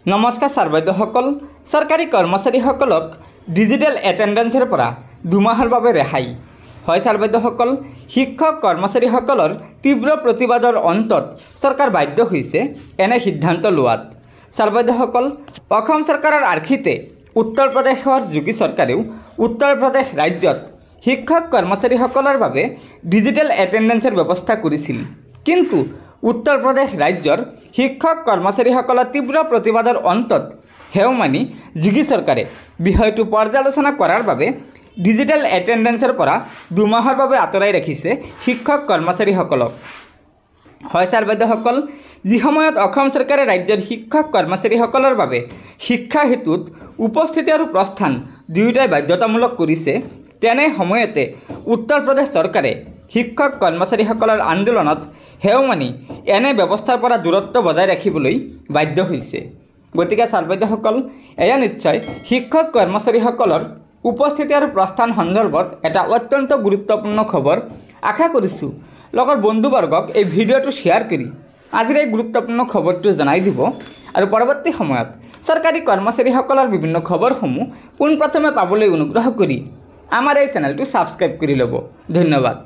নমস্কাৰ ছাৰ বাইদেউসকল। চৰকাৰী কৰ্মচাৰীসকলক ডিজিটেল এটেণ্ডেন্সৰ পৰা 2 মাহৰ বাবে ৰেহাই। হয় ছাৰ বাইদেউসকল, শিক্ষক কৰ্মচাৰীসকলৰ তীব্ৰ প্ৰতিবাদৰ অন্তত চৰকাৰ বাধ্য হৈছে এনে সিদ্ধান্ত লোৱাত। ছাৰ বাইদেউসকল, অসম চৰকাৰৰ আৰ্হিতে উত্তৰ প্ৰদেশৰ যোগী চৰকাৰেও উত্তৰ প্ৰদেশ ৰাজ্যত শিক্ষক কৰ্মচাৰীসকলৰ বাবে ডিজিটেল এটেণ্ডেন্সৰ ব্যৱস্থা কৰিছিল। কিন্তু উত্তৰ প্ৰদেশ ৰাজ্যৰ শিক্ষক কৰ্মচাৰীসকলৰ তীব্ৰ প্ৰতিবাদৰ অন্তত হেও মানি যোগী চৰকাৰে বিষয়টো পৰ্যালোচনা কৰাৰ বাবে ডিজিটেল এটেণ্ডেন্সৰ পৰা 2 মাহৰ বাবে আঁতৰাই ৰাখিছে শিক্ষক কৰ্মচাৰীসকলক। হয় ছাৰ বাইদেউসকল, যি সময়ত অসম চৰকাৰে ৰাজ্যৰ শিক্ষক কৰ্মচাৰীসকলৰ বাবে শিক্ষা হেতুত উপস্থিতি আৰু প্ৰস্থান দুয়োটাই বাধ্যতামূলক কৰিছে, তেনে সময়তে উত্তৰ প্ৰদেশ চৰকাৰে শিক্ষক কৰ্মচাৰীসকলৰ আন্দোলনত হেও মানি এনে ব্যৱস্থাৰ পৰা দূৰত্ব বজাই ৰাখিবলৈ বাধ্য হৈছে। গতিকে ছাৰ বাইদেউসকল, এয়া নিশ্চয় শিক্ষক কৰ্মচাৰীসকলৰ উপস্থিতি আৰু প্ৰস্থান সন্দৰ্ভত এটা অত্যন্ত গুৰুত্বপূৰ্ণ খবৰ। আশা কৰিছোঁ লগৰ বন্ধুবৰ্গক এই ভিডিঅ'টো শ্বেয়াৰ কৰি আজিৰ এই গুৰুত্বপূৰ্ণ খবৰটো জনাই দিব আৰু পৰৱৰ্তী সময়ত চৰকাৰী কৰ্মচাৰীসকলৰ বিভিন্ন খবৰসমূহ পোনপ্ৰথমে পাবলৈ অনুগ্ৰহ কৰি আমাৰ এই চেনেলটো ছাবস্ক্ৰাইব কৰি ল'ব। ধন্যবাদ।